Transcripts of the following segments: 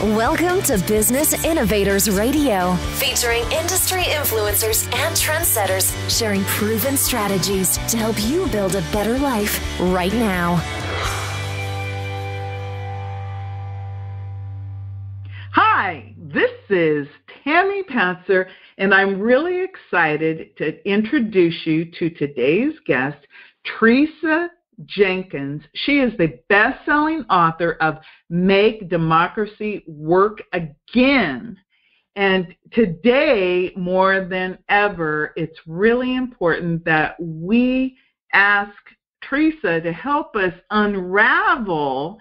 Welcome to Business Innovators Radio, featuring industry influencers and trendsetters sharing proven strategies to help you build a better life right now. Hi, this is Tammy Patzer, and I'm really excited to introduce you to today's guest, Teresa Jenkins. She is the best-selling author of Make Democracy Work Again. And today, more than ever, it's really important that we ask Teresa to help us unravel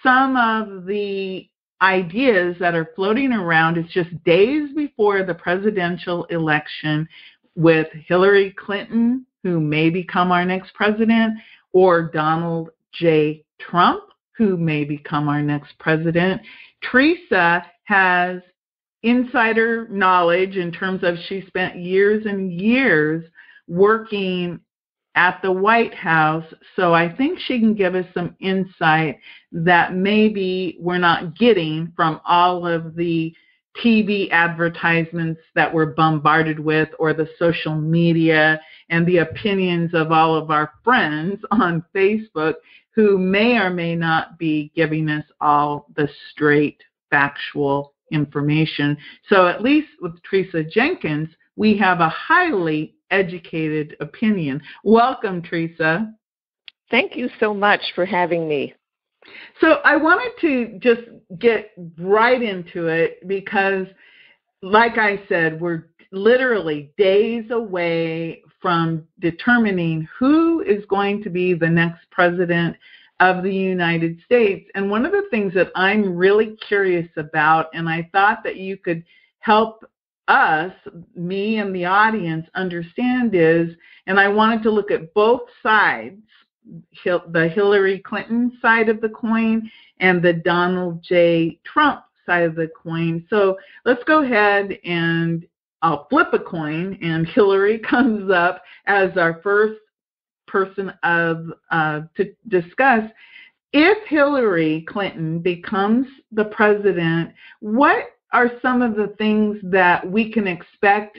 some of the ideas that are floating around. It's just days before the presidential election with Hillary Clinton, who may become our next president, or Donald J. Trump, who may become our next president. Teresa has insider knowledge in terms of she spent years and years working at the White House, so I think she can give us some insight that maybe we're not getting from all of the TV advertisements that we're bombarded with, or the social media and the opinions of all of our friends on Facebook who may or may not be giving us all the straight factual information. So at least with Teresa Jenkins, we have a highly educated opinion. Welcome, Teresa. Thank you so much for having me. So I wanted to just get right into it because, like I said, we're literally days away from determining who is going to be the next president of the United States. And one of the things that I'm really curious about, and I thought that you could help us, me and the audience, understand is, and I wanted to look at both sides, the Hillary Clinton side of the coin and the Donald J. Trump side of the coin. So let's go ahead and I'll flip a coin, and Hillary comes up as our first person to discuss. If Hillary Clinton becomes the president, what are some of the things that we can expect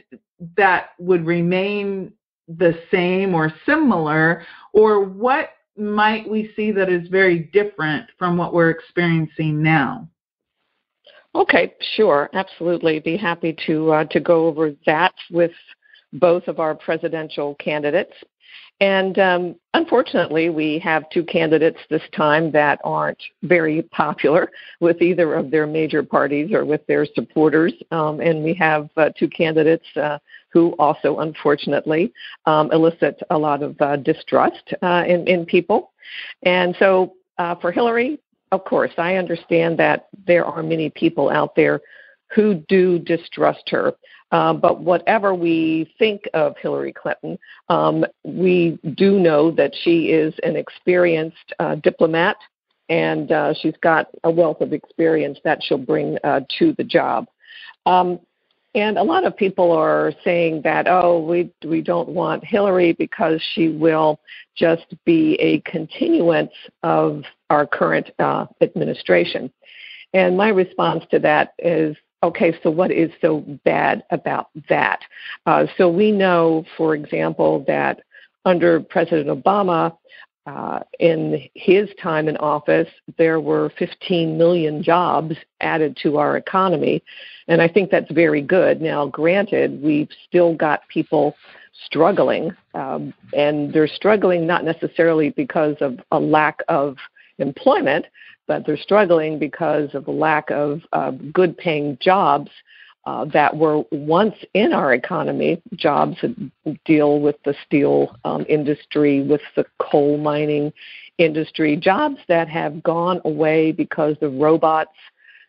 that would remain the same or similar, or what might we see that is very different from what we're experiencing now? Okay, sure, absolutely. Be happy to go over that with both of our presidential candidates. And unfortunately, we have two candidates this time that aren't very popular with either of their major parties or with their supporters. And we have two candidates who also, unfortunately, elicit a lot of distrust in people. And so for Hillary, of course, I understand that there are many people out there who do distrust her. But whatever we think of Hillary Clinton, we do know that she is an experienced diplomat, and she's got a wealth of experience that she'll bring to the job. And a lot of people are saying that, we don't want Hillary because she will just be a continuance of our current administration. And my response to that is, okay, so what is so bad about that? So we know, for example, that under President Obama, in his time in office, there were 15 million jobs added to our economy, and I think that's very good. Now, granted, we've still got people struggling, and they're struggling not necessarily because of a lack of employment, but they're struggling because of the lack of good-paying jobs that were once in our economy, jobs that deal with the steel industry, with the coal mining industry, jobs that have gone away because of robots,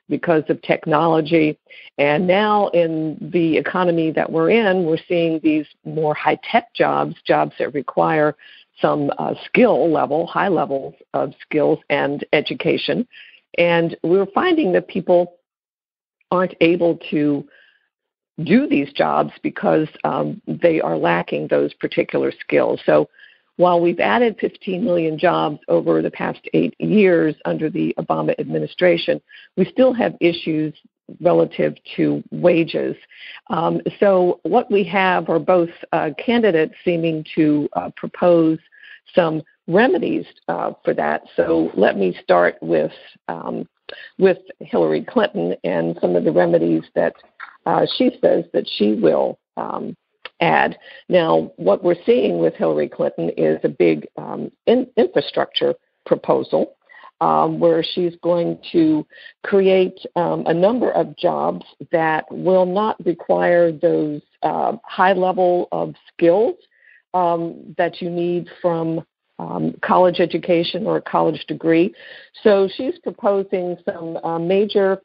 because of technology. And now in the economy that we're in, we're seeing these more high-tech jobs that require some skill level, high levels of skills and education. And we're finding that people aren't able to do these jobs because they are lacking those particular skills. So while we've added 15 million jobs over the past 8 years under the Obama administration, we still have issues relative to wages. So what we have are both candidates seeming to propose some remedies for that. So let me start with Hillary Clinton and some of the remedies that she says that she will add. Now, what we're seeing with Hillary Clinton is a big infrastructure proposal where she's going to create a number of jobs that will not require those high level of skills that you need from college education or a college degree. So she's proposing some major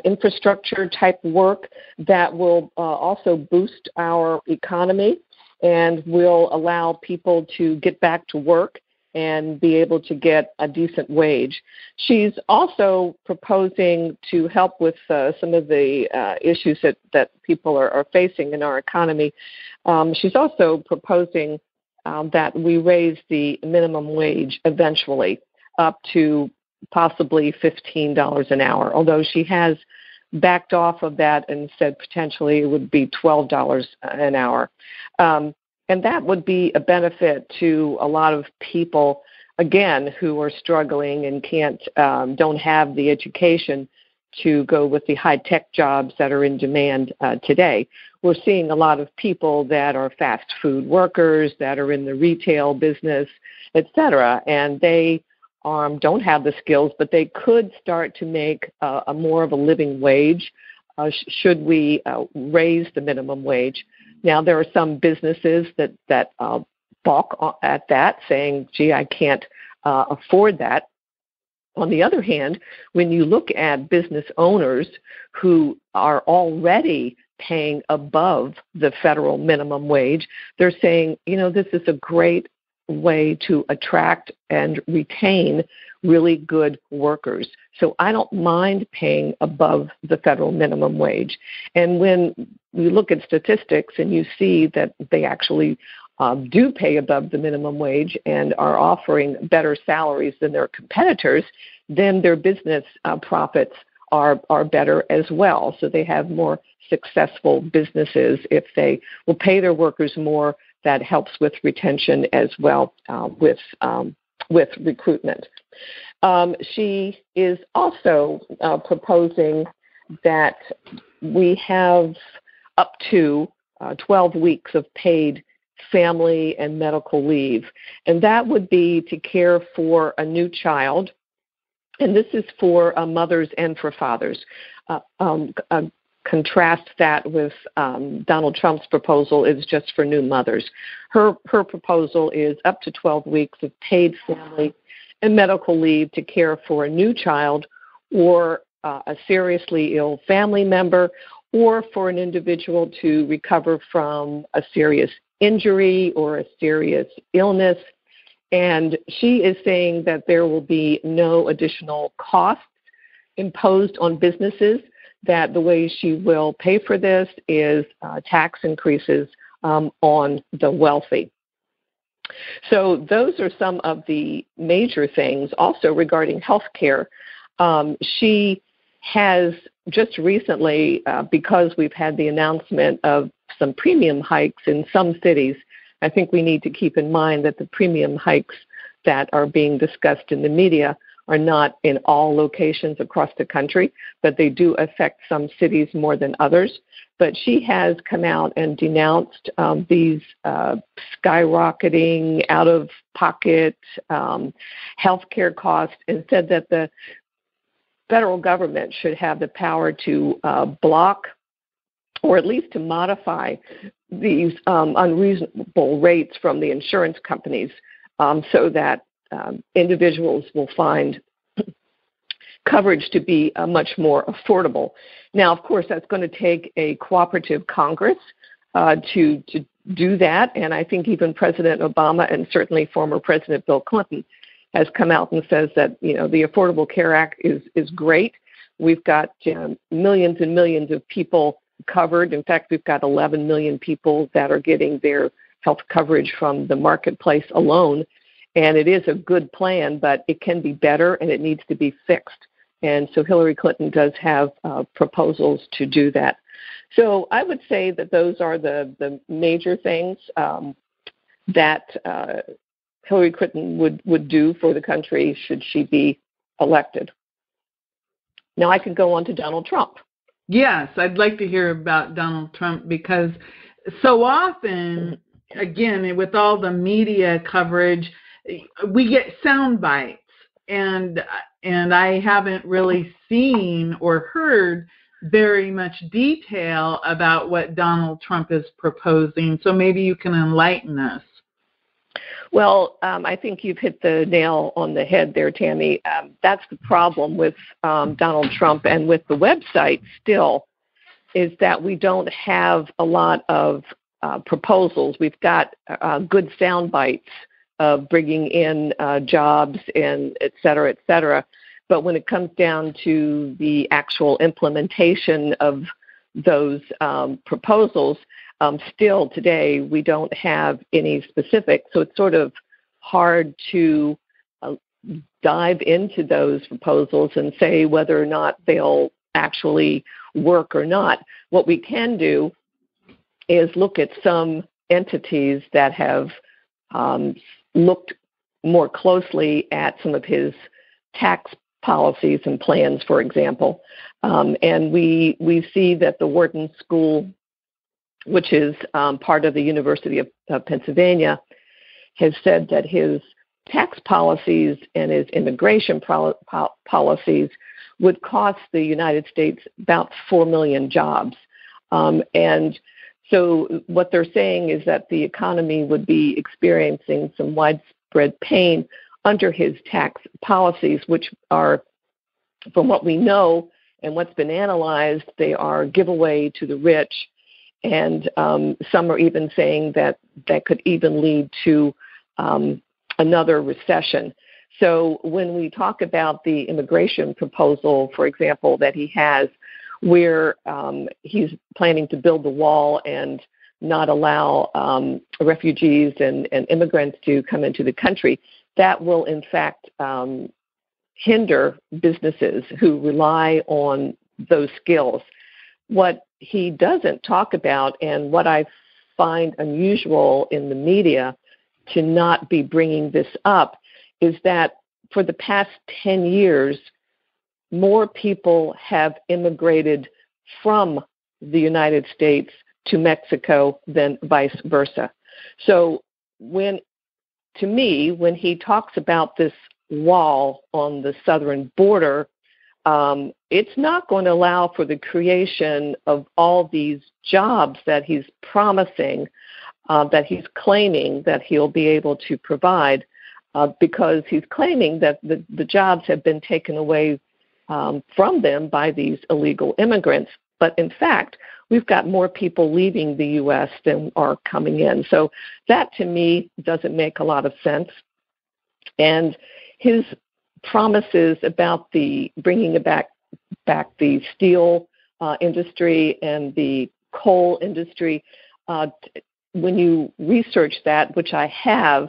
infrastructure type work that will also boost our economy and will allow people to get back to work and be able to get a decent wage. She's also proposing to help with some of the issues that people are facing in our economy. She's also proposing that we raise the minimum wage eventually up to possibly $15 an hour, although she has backed off of that and said potentially it would be $12 an hour. And that would be a benefit to a lot of people, again, who are struggling and don't have the education to go with the high-tech jobs that are in demand today. We're seeing a lot of people that are fast food workers, that are in the retail business, et cetera, and they don't have the skills, but they could start to make a more of a living wage should we raise the minimum wage. Now, there are some businesses that balk at that, saying, gee, I can't afford that. On the other hand, when you look at business owners who are already paying above the federal minimum wage, they're saying, this is a great way to attract and retain really good workers. So I don't mind paying above the federal minimum wage. And when you look at statistics and you see that they actually do pay above the minimum wage and are offering better salaries than their competitors, then their business profits are better as well. So they have more successful businesses if they will pay their workers more. That helps with retention as well with recruitment. She is also proposing that we have up to 12 weeks of paid family and medical leave, and that would be to care for a new child, and this is for mothers and for fathers. Contrast that with Donald Trump's proposal is just for new mothers. Her proposal is up to 12 weeks of paid family and medical leave to care for a new child or a seriously ill family member, or for an individual to recover from a serious injury or a serious illness. And she is saying that there will be no additional costs imposed on businesses, that the way she will pay for this is tax increases on the wealthy. So those are some of the major things. Also regarding health care, she has just recently, because we've had the announcement of some premium hikes in some cities, I think we need to keep in mind that the premium hikes that are being discussed in the media are not in all locations across the country, but they do affect some cities more than others. But she has come out and denounced these skyrocketing, out-of-pocket health care costs, and said that the federal government should have the power to block or at least to modify these unreasonable rates from the insurance companies so that individuals will find coverage to be much more affordable. Now, of course, that's going to take a cooperative Congress to do that, and I think even President Obama and certainly former President Bill Clinton has come out and says that, the Affordable Care Act is great. We've got millions and millions of people covered. In fact, we've got 11 million people that are getting their health coverage from the marketplace alone. And it is a good plan, but it can be better and it needs to be fixed. And so Hillary Clinton does have proposals to do that. So I would say that those are the major things that Hillary Clinton would do for the country should she be elected. Now I can go on to Donald Trump. Yes, I'd like to hear about Donald Trump because so often, again, with all the media coverage, we get sound bites, and I haven't really seen or heard very much detail about what Donald Trump is proposing. So maybe you can enlighten us. Well, I think you've hit the nail on the head there, Tammy. That's the problem with Donald Trump and with the website still, is that we don't have a lot of proposals. We've got good sound bites of bringing in jobs and et cetera. But when it comes down to the actual implementation of those proposals, still today we don't have any specific. So it's sort of hard to dive into those proposals and say whether or not they'll actually work or not. What we can do is look at some entities that have looked more closely at some of his tax policies and plans, for example. And we see that the Wharton School, which is part of the University of Pennsylvania, has said that his tax policies and his immigration policies would cost the United States about 4 million jobs. And so what they're saying is that the economy would be experiencing some widespread pain under his tax policies, which are, from what we know and what's been analyzed, they are giveaway to the rich. And some are even saying that that could even lead to another recession. So when we talk about the immigration proposal, for example, that he has, where he's planning to build the wall and not allow refugees and immigrants to come into the country, that will in fact hinder businesses who rely on those skills. What he doesn't talk about, and what I find unusual in the media to not be bringing this up, is that for the past 10 years, more people have immigrated from the United States to Mexico than vice versa. So when he talks about this wall on the southern border, it's not going to allow for the creation of all these jobs that he's promising, that he's claiming that he'll be able to provide, because he's claiming that the jobs have been taken away from them by these illegal immigrants. But in fact, we've got more people leaving the U.S. than are coming in. So that, to me, doesn't make a lot of sense. And his promises about the bringing back the steel industry and the coal industry, when you research that, which I have,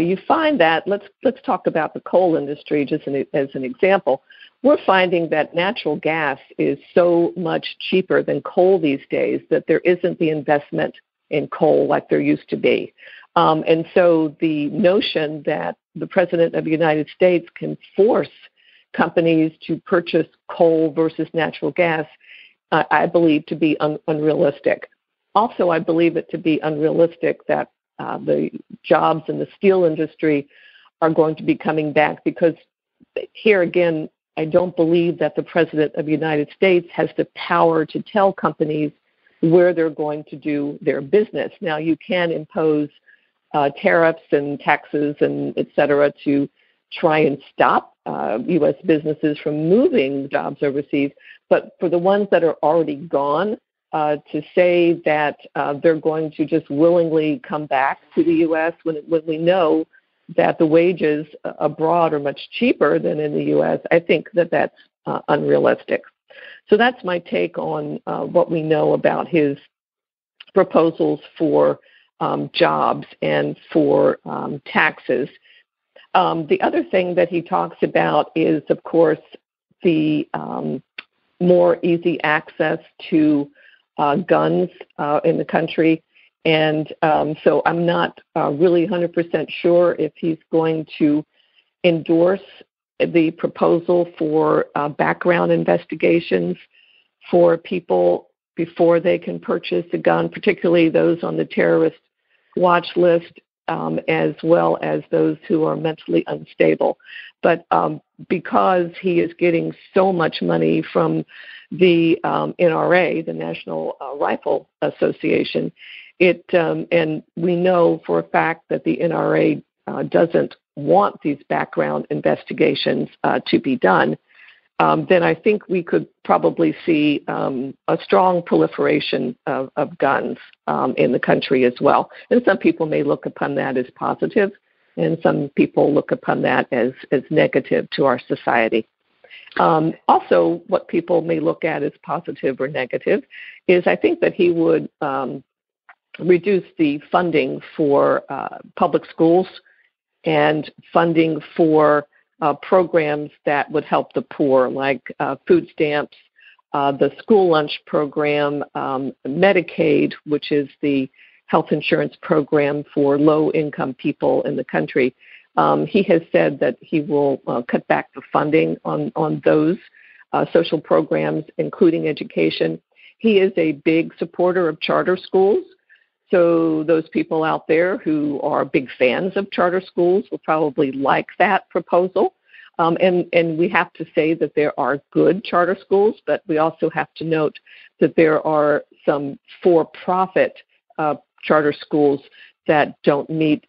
you find that, let's talk about the coal industry just as an example. We're finding that natural gas is so much cheaper than coal these days that there isn't the investment in coal like there used to be. And so the notion that the President of the United States can force companies to purchase coal versus natural gas, I believe to be unrealistic. Also, I believe it to be unrealistic that the jobs in the steel industry are going to be coming back, because here again, I don't believe that the President of the United States has the power to tell companies where they're going to do their business. Now, you can impose tariffs and taxes and et cetera to try and stop U.S. businesses from moving jobs overseas. But for the ones that are already gone, to say that they're going to just willingly come back to the U.S. when we know that the wages abroad are much cheaper than in the U.S., I think that that's unrealistic. So that's my take on what we know about his proposals for jobs and for taxes. The other thing that he talks about is, of course, the more easy access to guns in the country. And so I'm not really 100% sure if he's going to endorse the proposal for background investigations for people before they can purchase a gun, particularly those on the terrorist watch list, as well as those who are mentally unstable. But because he is getting so much money from the NRA, the National Rifle Association, and we know for a fact that the NRA doesn't want these background investigations to be done, then I think we could probably see a strong proliferation of guns in the country as well. And some people may look upon that as positive, and some people look upon that as negative to our society. Also, what people may look at as positive or negative is I think that he would reduce the funding for public schools and funding for programs that would help the poor, like food stamps, the school lunch program, Medicaid, which is the health insurance program for low-income people in the country. He has said that he will cut back the funding on those social programs, including education. He is a big supporter of charter schools. So those people out there who are big fans of charter schools will probably like that proposal. And we have to say that there are good charter schools, but we also have to note that there are some for-profit charter schools that don't meet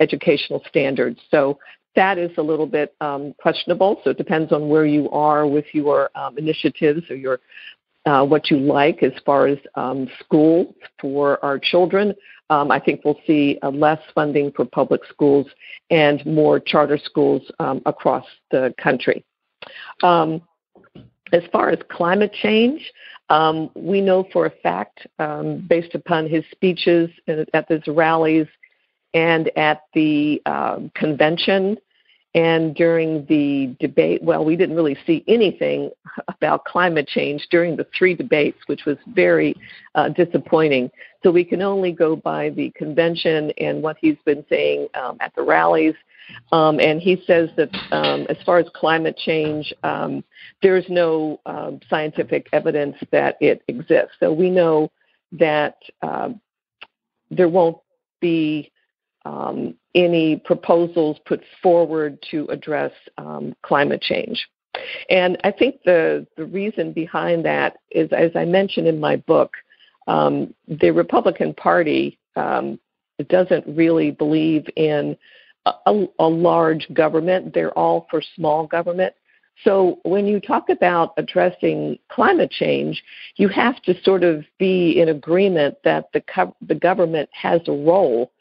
educational standards. So that is a little bit questionable. So it depends on where you are with your initiatives or your what you like as far as schools for our children. I think we'll see less funding for public schools and more charter schools across the country. As far as climate change, we know for a fact, based upon his speeches at his rallies and at the convention, and during the debate, well, we didn't really see anything about climate change during the 3 debates, which was very disappointing. So we can only go by the convention and what he's been saying at the rallies. And he says that as far as climate change, there's no scientific evidence that it exists. So we know that there won't be any proposals put forward to address climate change. And I think the reason behind that is, as I mentioned in my book, the Republican Party doesn't really believe in a large government. They're all for small government. So when you talk about addressing climate change, you have to sort of be in agreement that the government has a role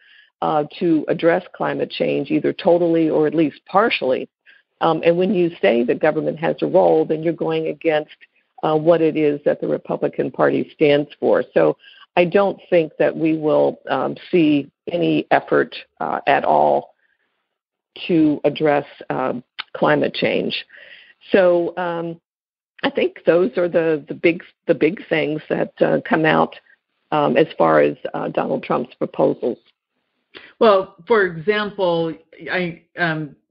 to address climate change, either totally or at least partially. And when you say the government has a role, then you're going against what it is that the Republican Party stands for. So I don't think that we will see any effort at all to address climate change. So I think those are the big things that come out as far as Donald Trump's proposals. Well, for example,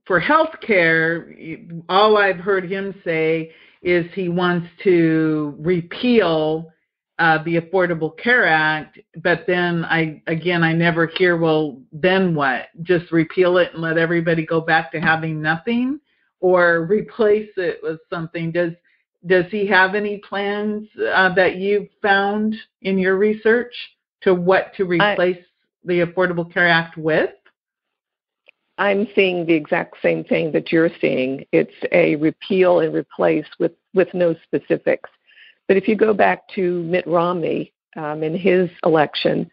for health care, all I've heard him say is he wants to repeal the Affordable Care Act, but then I never hear, well, then what? Just repeal it and let everybody go back to having nothing, or replace it with something? Does he have any plans that you've found in your research to what to replace the Affordable Care Act with? I'm seeing the exact same thing that you're seeing. It's a repeal and replace with no specifics. But if you go back to Mitt Romney in his election,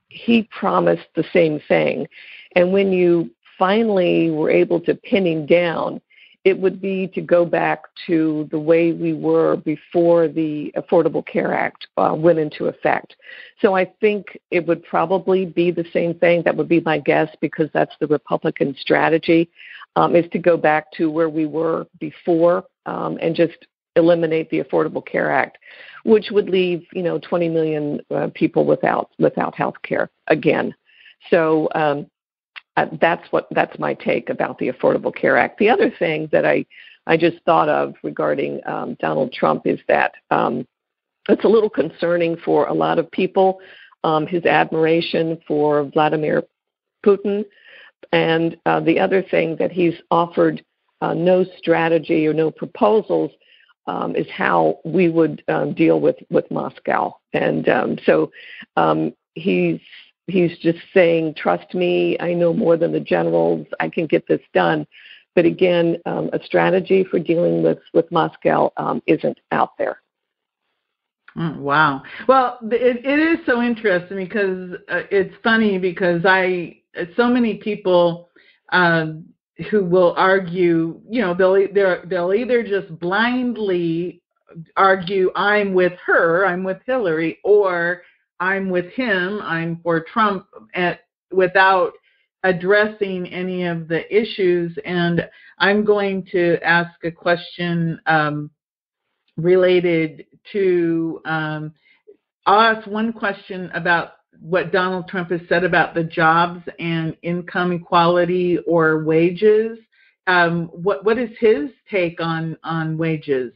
he promised the same thing. And when you finally were able to pin him down it would be to go back to the way we were before the Affordable Care Act went into effect. So I think it would probably be the same thing. That would be my guess, because that's the Republican strategy, is to go back to where we were before and just eliminate the Affordable Care Act, which would leave 20 million people without health care again. So that's my take about the Affordable Care Act. The other thing that I just thought of regarding Donald Trump is that it's a little concerning for a lot of people, his admiration for Vladimir Putin. And the other thing that he's offered no strategy or no proposals is how we would deal with Moscow. And so he's just saying, trust me, I know more than the generals, I can get this done. But again, a strategy for dealing with Moscow isn't out there. Wow. Well, it is so interesting because it's funny because so many people who will argue, they'll either just blindly argue, I'm with her, I'm with Hillary, or I'm with him, I'm for Trump, without addressing any of the issues. And I'm going to ask a question related to, I'll ask one question about what Donald Trump has said about the jobs and income equality or wages. What is his take on wages?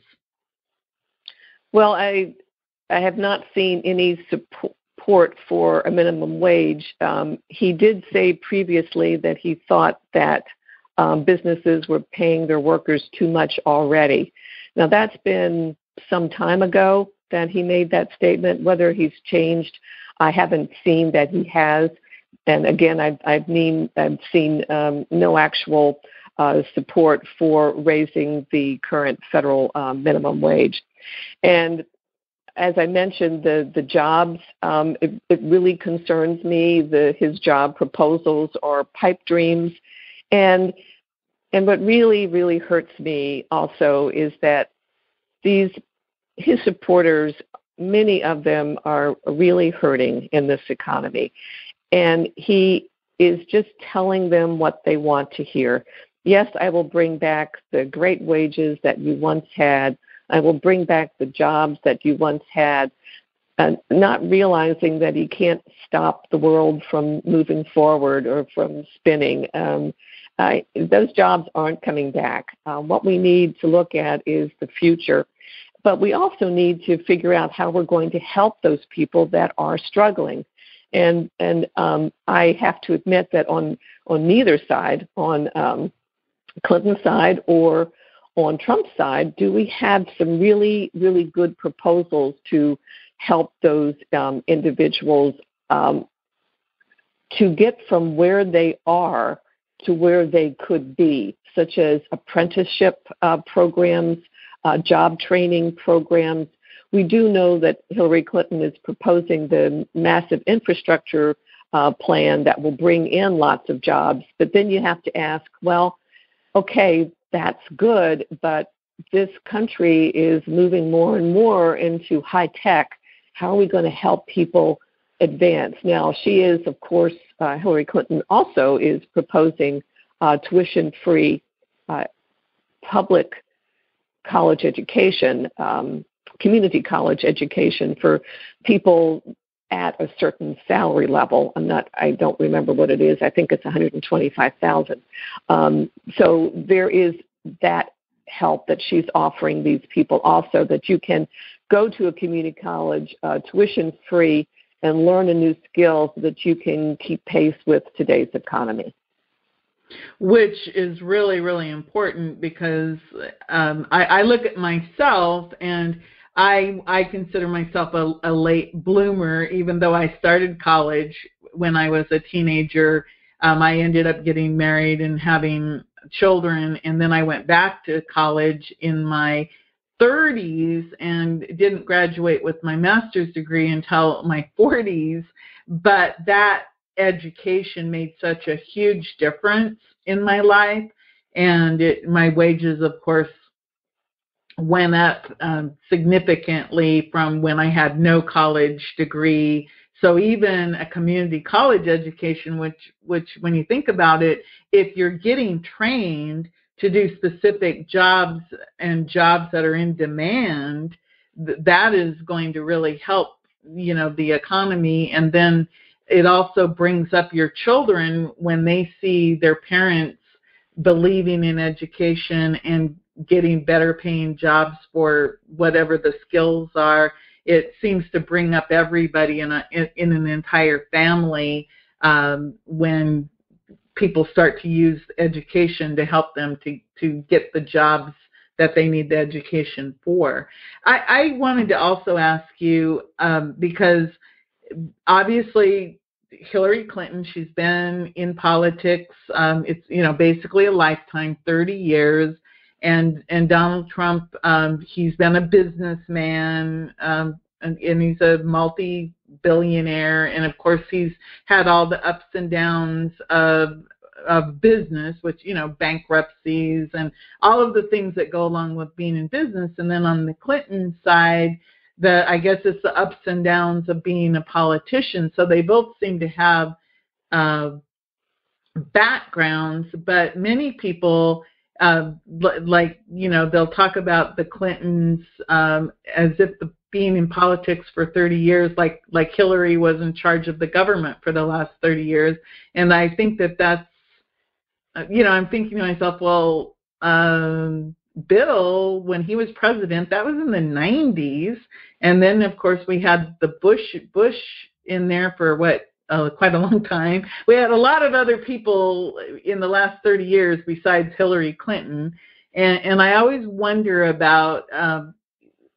Well, I have not seen any support for a minimum wage. He did say previously that he thought that businesses were paying their workers too much already. Now, that's been some time ago that he made that statement. Whether he's changed, I haven't seen that he has. And again, I've seen no actual support for raising the current federal minimum wage. And as I mentioned, the jobs, it really concerns me. His job proposals are pipe dreams. And what really, really hurts me also is that his supporters, many of them are really hurting in this economy. And he is just telling them what they want to hear. Yes, I will bring back the great wages that you once had. I will bring back the jobs that you once had, not realizing that he can't stop the world from moving forward or from spinning. Those jobs aren't coming back. What we need to look at is the future. But we also need to figure out how we're going to help those people that are struggling. And I have to admit that on neither side, on Clinton's side or on Trump's side, do we have some really, really good proposals to help those individuals to get from where they are to where they could be, such as apprenticeship programs, job training programs. We do know that Hillary Clinton is proposing the massive infrastructure plan that will bring in lots of jobs. But then you have to ask, well, okay, that's good, but this country is moving more and more into high tech. How are we going to help people advance? Now, she is, of course, Hillary Clinton also is proposing tuition-free public college education, community college education for people at a certain salary level. I don't remember what it is. I think it's $125,000. So there is that help that she's offering these people also, that you can go to a community college tuition-free and learn a new skill so that you can keep pace with today's economy. Which is really, really important because I look at myself and I consider myself a late bloomer, even though I started college when I was a teenager. I ended up getting married and having children, and then I went back to college in my 30s and didn't graduate with my master's degree until my 40s. But that education made such a huge difference in my life. and my wages, of course, went up significantly from when I had no college degree. So even a community college education, which when you think about it, if you're getting trained to do specific jobs and jobs that are in demand, that is going to really help, the economy. And then it also brings up your children when they see their parents believing in education and getting better paying jobs for whatever the skills are. It seems to bring up everybody in an entire family when people start to use education to help them to get the jobs that they need the education for. I wanted to also ask you, because obviously Hillary Clinton, she's been in politics, it's basically a lifetime, 30 years. And Donald Trump, he's been a businessman, and he's a multi-billionaire, and of course he's had all the ups and downs of business, which, bankruptcies and all of the things that go along with being in business. And then on the Clinton side, I guess it's the ups and downs of being a politician. So they both seem to have backgrounds, but many people, they'll talk about the Clintons as if being in politics for 30 years, like Hillary was in charge of the government for the last 30 years. And I think that's, I'm thinking to myself, well, Bill, when he was president, that was in the 90s. And then, of course, we had the Bush in there for quite a long time. We had a lot of other people in the last 30 years besides Hillary Clinton. And I always wonder about,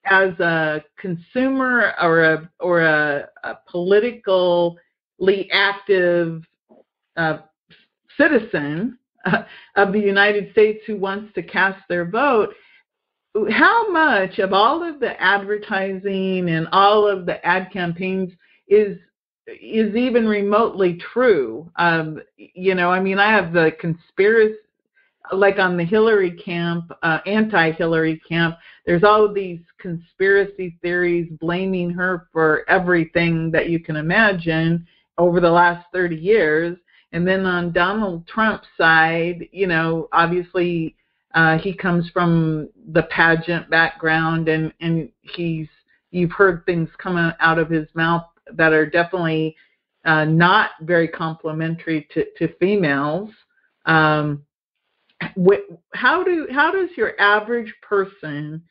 as a consumer or a politically active citizen of the United States who wants to cast their vote, how much of all of the advertising and all of the ad campaigns is even remotely true? I have the conspiracy, like on the Hillary camp, anti-Hillary camp, there's all of these conspiracy theories blaming her for everything that you can imagine over the last 30 years. And then on Donald Trump's side, obviously he comes from the pageant background, and you've heard things come out of his mouth that are definitely not very complimentary to females. How does your average person,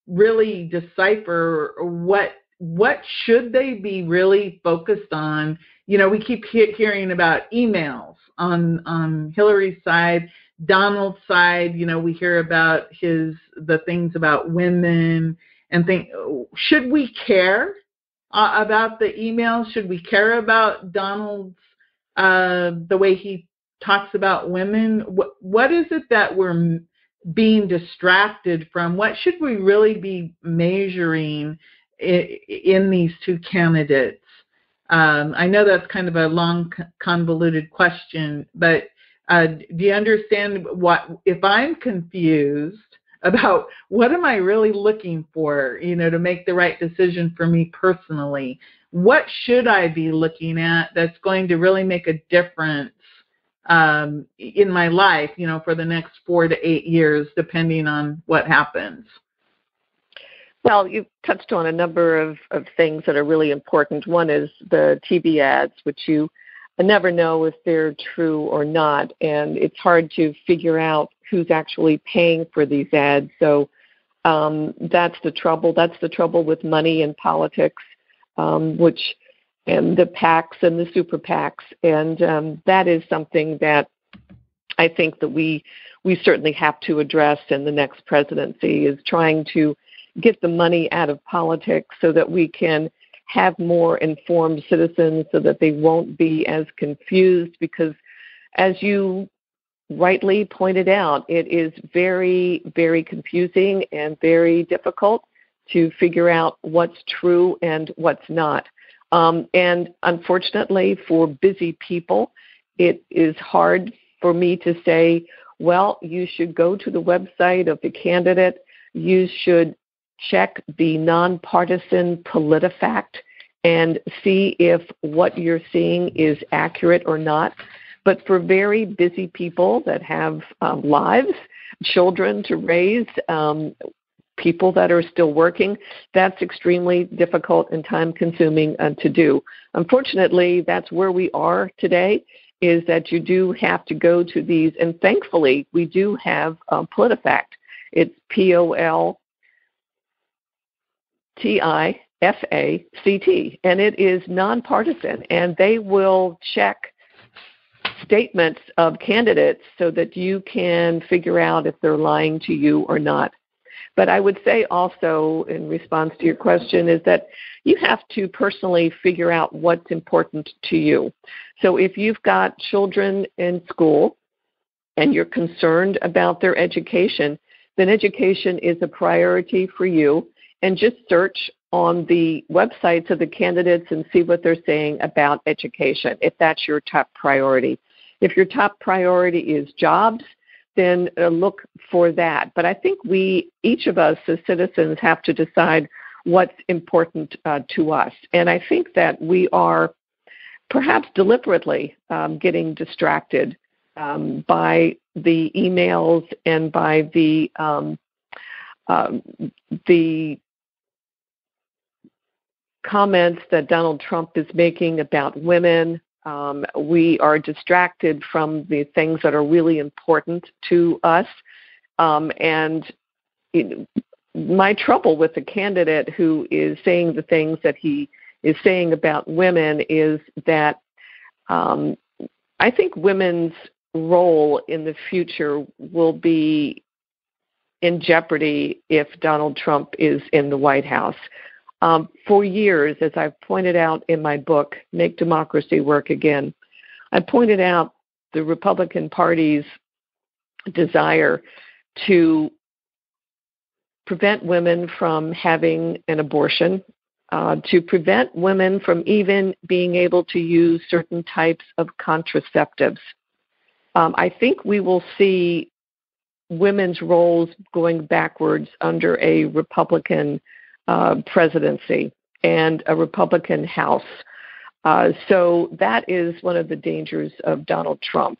really decipher what should they be really focused on? We keep hearing about emails on Hillary's side. Donald's side, we hear about the things about women and think, should we care about the emails? Should we care about Donald's, the way he talks about women? What is it that we're being distracted from? What should we really be measuring in these two candidates? I know that's kind of a long, convoluted question, but do you understand if I'm confused about what am I really looking for, to make the right decision for me personally? What should I be looking at that's going to really make a difference in my life, for the next 4 to 8 years, depending on what happens? Well, you've touched on a number of things that are really important. One is the TV ads, which you never know if they're true or not, and it's hard to figure out who's actually paying for these ads. So that's the trouble. That's the trouble with money in politics, and the PACs and the super PACs, and that is something that I think that we certainly have to address in the next presidency, is trying to get the money out of politics so that we can have more informed citizens, so that they won't be as confused, because as you rightly pointed out, it is very, very confusing and very difficult to figure out what's true and what's not. And unfortunately for busy people, it is hard for me to say, well, you should go to the website of the candidate. You should check the nonpartisan PolitiFact and see if what you're seeing is accurate or not. But for very busy people that have lives, children to raise, people that are still working, that's extremely difficult and time-consuming to do. Unfortunately, that's where we are today, is that you do have to go to these, and thankfully, we do have PolitiFact. It's PolitiFact, and it is nonpartisan, and they will check statements of candidates so that you can figure out if they're lying to you or not. But I would say also, in response to your question, is that you have to personally figure out what's important to you. So if you've got children in school and you're concerned about their education, then education is a priority for you. And just search on the websites of the candidates and see what they're saying about education, if that's your top priority. If your top priority is jobs, then look for that. But I think each of us as citizens have to decide what's important to us. And I think that we are perhaps deliberately getting distracted by the emails and by the comments that Donald Trump is making about women. We are distracted from the things that are really important to us. And my trouble with the candidate who is saying the things that he is saying about women is that I think women's role in the future will be in jeopardy if Donald Trump is in the White House. For years, as I've pointed out in my book, Make Democracy Work Again, I pointed out the Republican Party's desire to prevent women from having an abortion, to prevent women from even being able to use certain types of contraceptives. I think we will see women's roles going backwards under a Republican presidency and a Republican House. So that is one of the dangers of Donald Trump.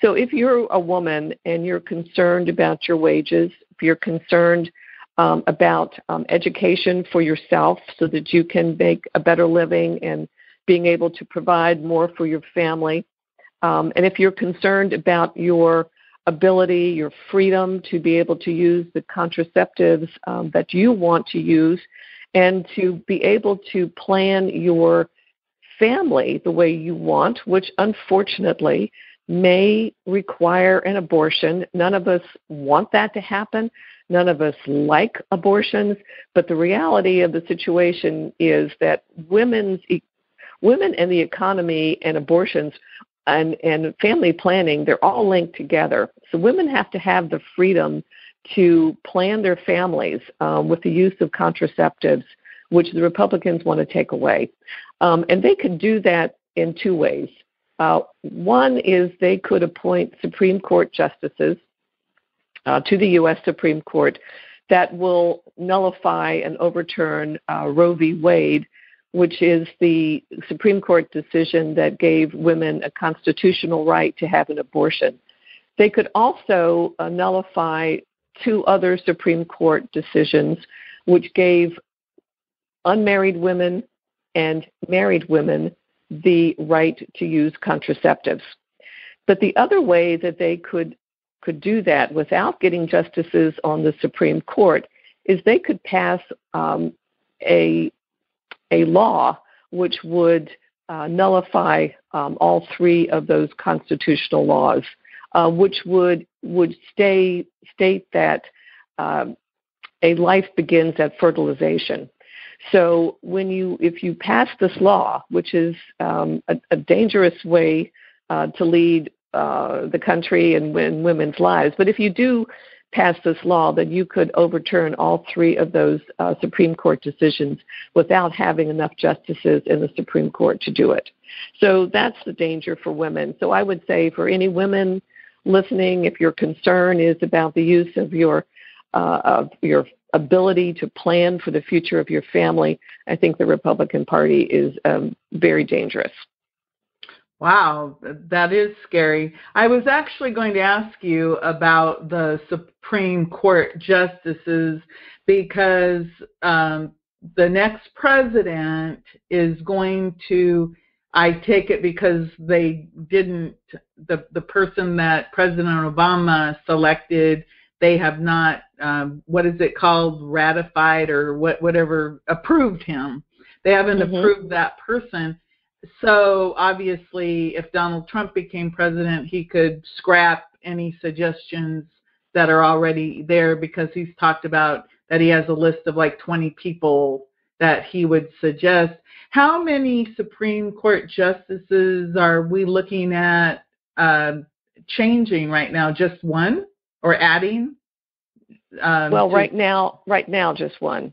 So if you're a woman and you're concerned about your wages, if you're concerned about education for yourself so that you can make a better living and being able to provide more for your family, and if you're concerned about your ability, your freedom to be able to use the contraceptives that you want to use and to be able to plan your family the way you want, which unfortunately may require an abortion. None of us want that to happen. None of us like abortions. But the reality of the situation is that women and the economy and abortions and family planning, they're all linked together. So women have to have the freedom to plan their families with the use of contraceptives, which the Republicans want to take away. And they could do that in two ways. One is they could appoint Supreme Court justices to the U.S. Supreme Court that will nullify and overturn Roe v. Wade, which is the Supreme Court decision that gave women a constitutional right to have an abortion. They could also nullify two other Supreme Court decisions, which gave unmarried women and married women the right to use contraceptives. But the other way that they could do that without getting justices on the Supreme Court is they could pass a law which would nullify all three of those constitutional laws, which would state that a life begins at fertilization. So if you pass this law, which is a dangerous way to lead the country and women's lives, but if you do pass this law, then you could overturn all three of those Supreme Court decisions without having enough justices in the Supreme Court to do it. So that's the danger for women. So I would say for any women listening, if your concern is about the use of your ability to plan for the future of your family, I think the Republican Party is very dangerous. Wow, that is scary. I was actually going to ask you about the Supreme Court justices because the next president is going to, I take it because they didn't, the person that President Obama selected, they have not, what is it called, ratified or whatever, approved him. They haven't approved that person. So obviously, if Donald Trump became president, he could scrap any suggestions that are already there because he's talked about that he has a list of like 20 people that he would suggest. How many Supreme Court justices are we looking at changing right now? Just one or adding? Right now, just one.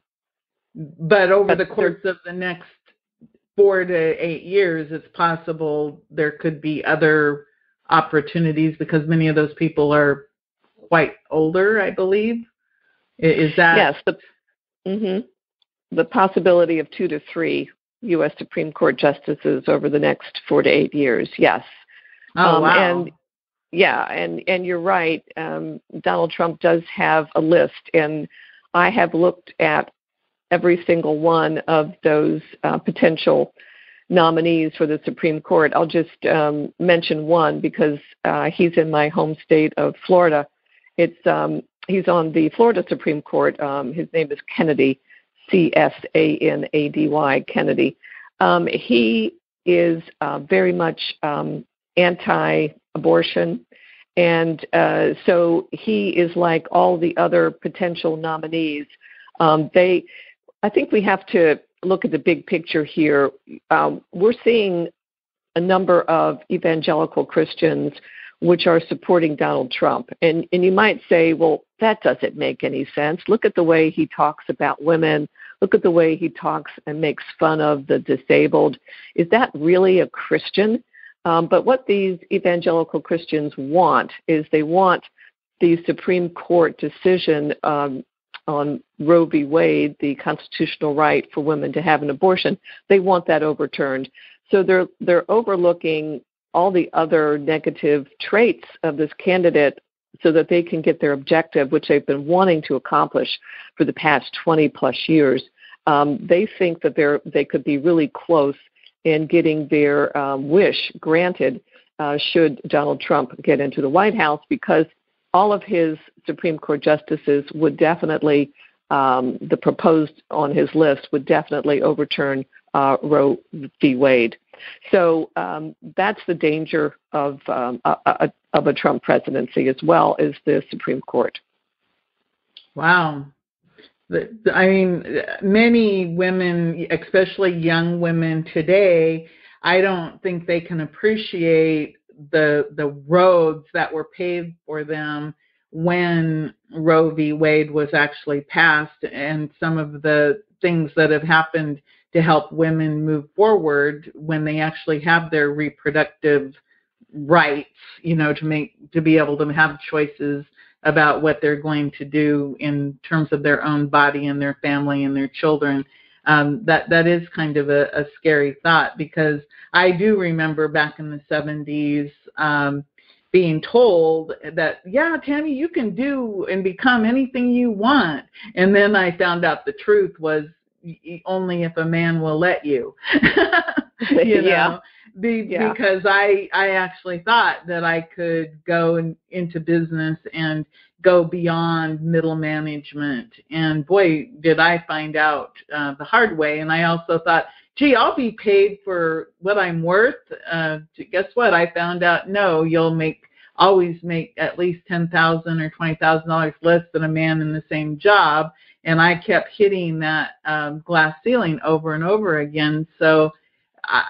But over the course of the next 4 to 8 years, it's possible there could be other opportunities because many of those people are quite older, I believe. Is that? Yes, the possibility of 2 to 3 U.S. Supreme Court justices over the next 4 to 8 years. Yes. Oh, wow. And you're right. Donald Trump does have a list, and I have looked at every single one of those potential nominees for the Supreme Court. I'll just mention one because he's in my home state of Florida. He's on the Florida Supreme Court. His name is Kennedy, Csanady, Kennedy. He is very much anti-abortion, and so he is like all the other potential nominees. I think we have to look at the big picture here. We're seeing a number of evangelical Christians which are supporting Donald Trump. And you might say, well, that doesn't make any sense. Look at the way he talks about women. Look at the way he talks and makes fun of the disabled. Is that really a Christian? But what these evangelical Christians want is they want the Supreme Court decision on Roe v. Wade, the constitutional right for women to have an abortion. They want that overturned. So they're overlooking all the other negative traits of this candidate so that they can get their objective, which they've been wanting to accomplish for the past 20 plus years. They think that they could be really close in getting their wish granted should Donald Trump get into the White House, because all of his Supreme Court justices would definitely, the proposed on his list would definitely overturn Roe v. Wade. So that's the danger of a Trump presidency, as well as the Supreme Court. Wow. I mean, many women, especially young women today, I don't think they can appreciate the roads that were paved for them when Roe v. Wade was actually passed, and some of the things that have happened to help women move forward when they actually have their reproductive rights, to be able to have choices about what they're going to do in terms of their own body and their family and their children. That is kind of a scary thought, because I do remember back in the 70s being told that, yeah, Tammy, you can do and become anything you want. And then I found out the truth was only if a man will let you. Because I actually thought that I could go into business and go beyond middle management. And boy, did I find out the hard way. And I also thought, gee, I'll be paid for what I'm worth. Guess what? I found out, no, you'll always make at least $10,000 or $20,000 less than a man in the same job. And I kept hitting that glass ceiling over and over again. So,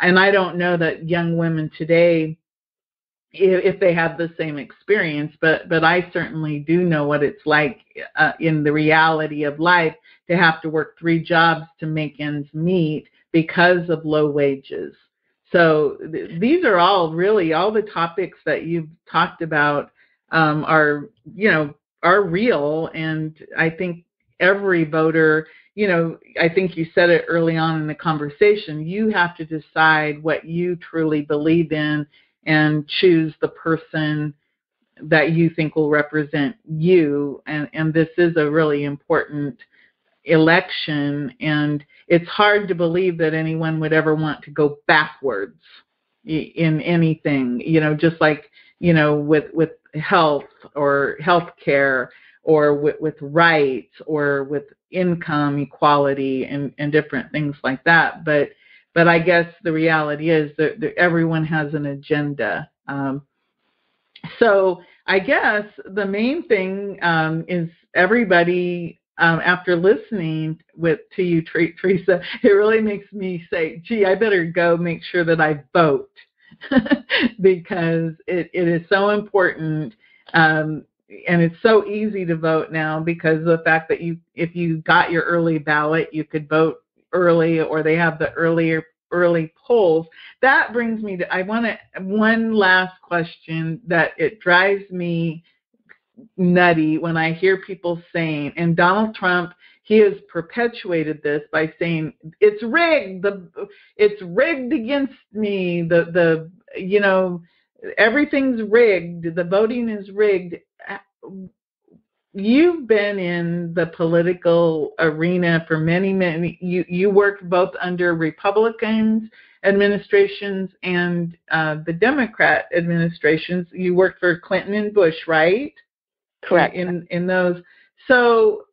and I don't know that young women today, if they have the same experience, but I certainly do know what it's like in the reality of life to have to work 3 jobs to make ends meet because of low wages. So these are all really all the topics that you've talked about are, are real. And I think every voter, I think you said it early on in the conversation, you have to decide what you truly believe in and choose the person that you think will represent you. And this is a really important election, and it's hard to believe that anyone would ever want to go backwards in anything, just like, with health or health care, or with rights, or with income equality, and different things like that. But I guess the reality is that everyone has an agenda. So I guess the main thing is everybody, after listening to you, Teresa, it really makes me say, gee, I better go make sure that I vote because it is so important. And it's so easy to vote now because of the fact that if you got your early ballot, you could vote early, or they have the early polls. That brings me to, one last question that it drives me nutty when I hear people saying, and Donald Trump, he has perpetuated this by saying it's rigged, it's rigged against me, everything's rigged, the voting is rigged. You've been in the political arena for many, you worked both under Republican administrations and the Democrat administrations. You worked for Clinton and Bush, right? Correct. In those. So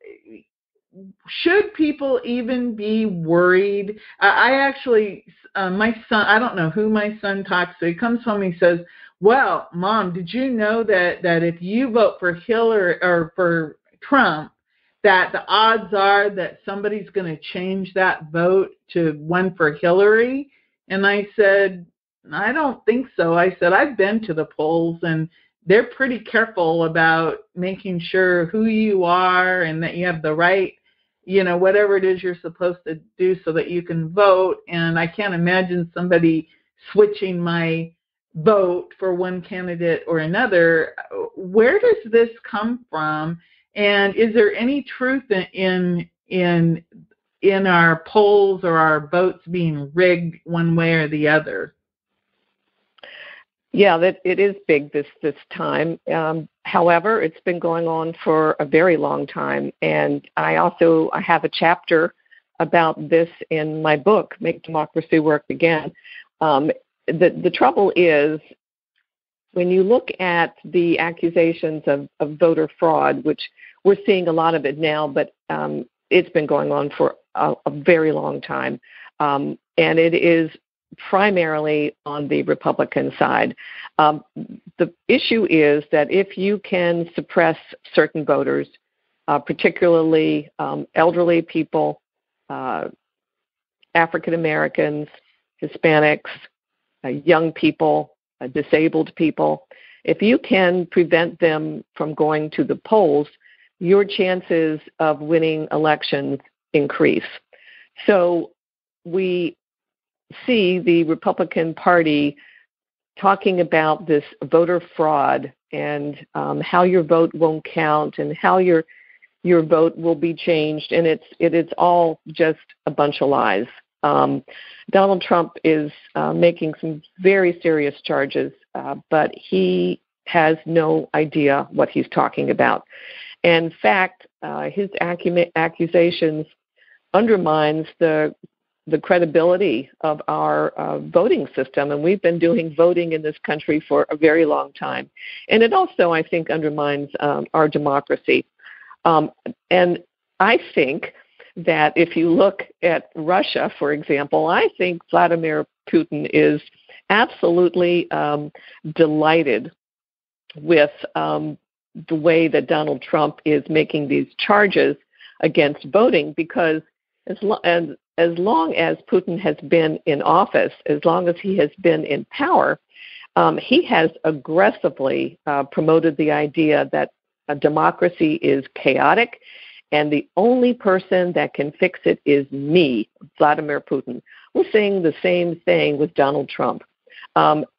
should people even be worried? I actually, my son, I don't know who my son talks to. He comes home and he says, well, Mom, did you know that if you vote for Hillary or for Trump, that the odds are that somebody's going to change that vote to one for Hillary? And I said, I don't think so. I said, I've been to the polls, and they're pretty careful about making sure who you are and that you have the right, whatever it is you're supposed to do so that you can vote. And I can't imagine somebody switching my vote for one candidate or another. Where does this come from? And is there any truth in our polls or our votes being rigged one way or the other? Yeah, that it is big this time. However, it's been going on for a very long time, and I have a chapter about this in my book, Make Democracy Work Again. The trouble is, when you look at the accusations of voter fraud, which we're seeing a lot of it now, but it's been going on for a very long time, and it is primarily on the Republican side. The issue is that if you can suppress certain voters, particularly elderly people, African Americans, Hispanics, young people, disabled people, if you can prevent them from going to the polls, your chances of winning elections increase. So we see the Republican Party talking about this voter fraud and how your vote won't count and how your vote will be changed, and it's all just a bunch of lies. Donald Trump is making some very serious charges, but he has no idea what he's talking about. In fact, his accusations undermines the credibility of our voting system, and we've been doing voting in this country for a very long time. And it also, I think, undermines our democracy. And I think that if you look at Russia, for example, I think Vladimir Putin is absolutely delighted with the way that Donald Trump is making these charges against voting, because as long as Putin has been in office, as long as he has been in power, he has aggressively promoted the idea that a democracy is chaotic, and the only person that can fix it is me, Vladimir Putin. We're seeing the same thing with Donald Trump.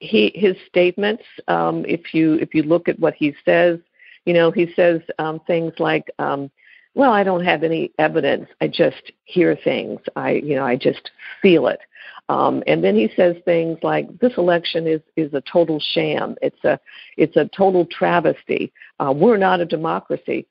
His statements, if you look at what he says, he says things like, well, I don't have any evidence. I just hear things. I just feel it. And then he says things like, this election is a total sham. It's a total travesty. We're not a democracy.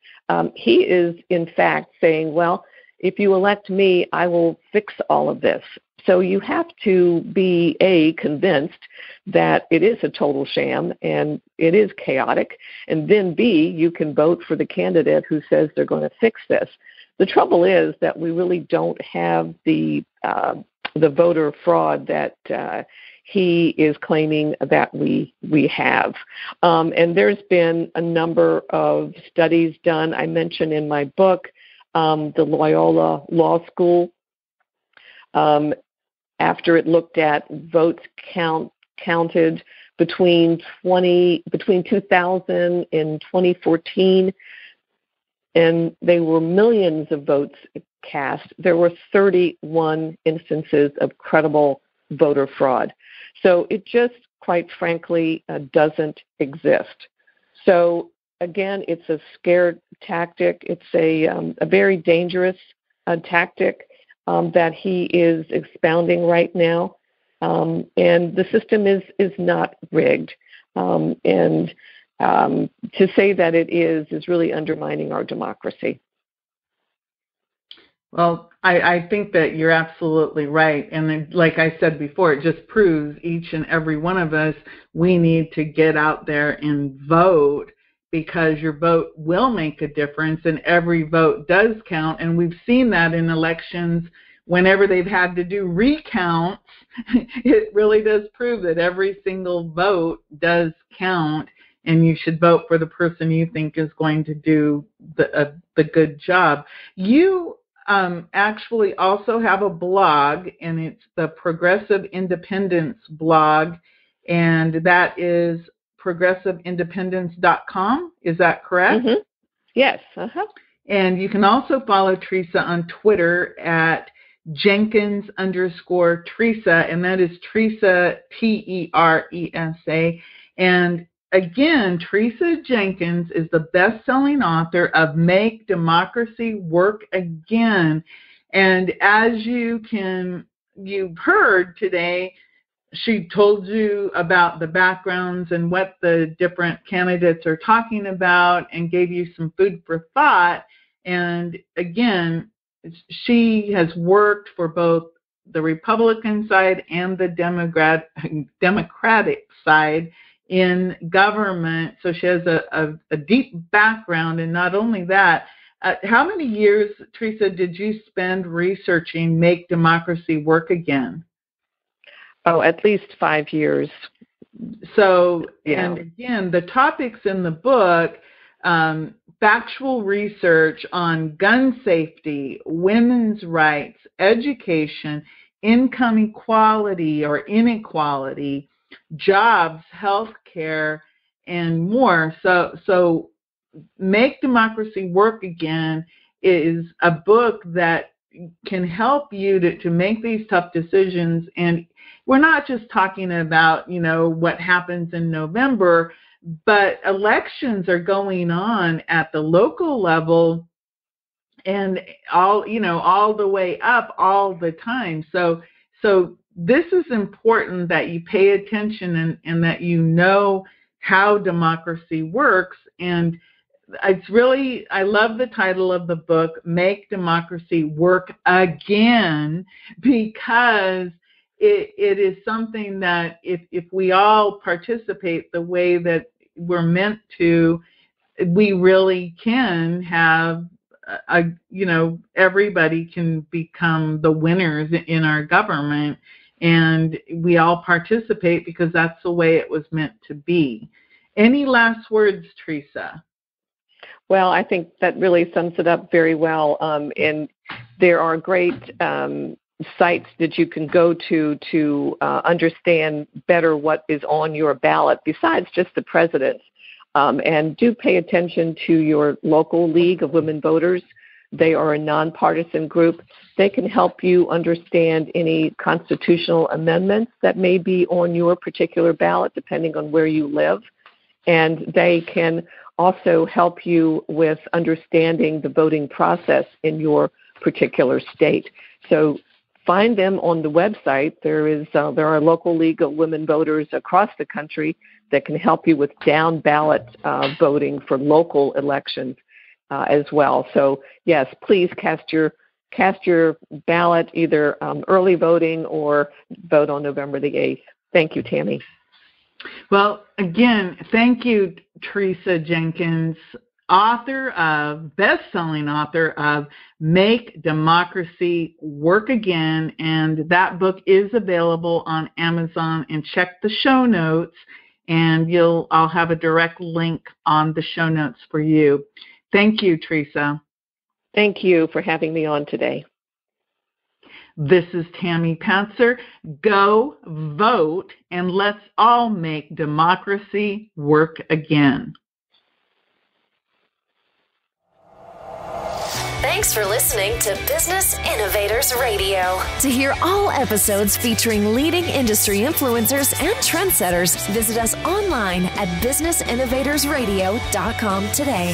He is, in fact, saying, well, if you elect me, I will fix all of this. So you have to be, A, convinced that it is a total sham and it is chaotic, and then, B, you can vote for the candidate who says they're going to fix this. The trouble is that we really don't have the voter fraud that he is claiming that we have. And there's been a number of studies done. I mentioned in my book, the Loyola Law School, after it looked at votes counted between 2000 and 2014, and they were millions of votes cast, there were 31 instances of credible voter fraud. So it just, quite frankly, doesn't exist. So again, it's a scare tactic. It's a very dangerous tactic that he is expounding right now. And the system is not rigged. And to say that it is really undermining our democracy. Well, I think that you're absolutely right. And then, like I said before, it just proves each and every one of us, we need to get out there and vote, because your vote will make a difference and every vote does count. And we've seen that in elections whenever they've had to do recounts. It really does prove that every single vote does count, and you should vote for the person you think is going to do the good job. You actually also have a blog, and it's the Progressive Independence blog, and that is progressiveindependence.com. Is that correct? Mm-hmm. Yes. Uh-huh. And you can also follow Teresa on Twitter at Jenkins_Teresa, and that is Teresa, Teresa. And again, Teresa Jenkins is the best-selling author of Make Democracy Work Again. And as you've heard today, she told you about the backgrounds and what the different candidates are talking about and gave you some food for thought. And again, she has worked for both the Republican side and the Democratic side in government. So she has a deep background. And not only that, how many years, Teresa, did you spend researching Make Democracy Work Again? Oh, at least 5 years. So, yeah. And again, the topics in the book, factual research on gun safety, women's rights, education, income equality or inequality, jobs, health care, and more. So Make Democracy Work Again is a book that can help you to make these tough decisions. And we're not just talking about, what happens in November, but elections are going on at the local level and all the way up all the time. So this is important that you pay attention and that you know how democracy works. And I love the title of the book, Make Democracy Work Again, because it is something that if we all participate the way that we're meant to, we really can have everybody can become the winners in our government, and we all participate because that's the way it was meant to be. Any last words, Teresa? Well, I think that really sums it up very well. And there are great sites that you can go to understand better what is on your ballot besides just the president's. And do pay attention to your local League of Women Voters. They are a nonpartisan group. They can help you understand any constitutional amendments that may be on your particular ballot, depending on where you live. And they can also help you with understanding the voting process in your particular state. So find them on the website. There are local League of Women Voters across the country that can help you with down ballot voting for local elections as well. So yes, please cast your ballot, either early voting or vote on November the 8th. Thank you, Tammy. Well, again, thank you, Teresa Jenkins, best-selling author of Make Democracy Work Again, and that book is available on Amazon. And check the show notes, and I'll have a direct link on the show notes for you. Thank you, Teresa. Thank you for having me on today. This is Tammy Pantzer. Go vote, and let's all make democracy work again. Thanks for listening to Business Innovators Radio. To hear all episodes featuring leading industry influencers and trendsetters, visit us online at businessinnovatorsradio.com today.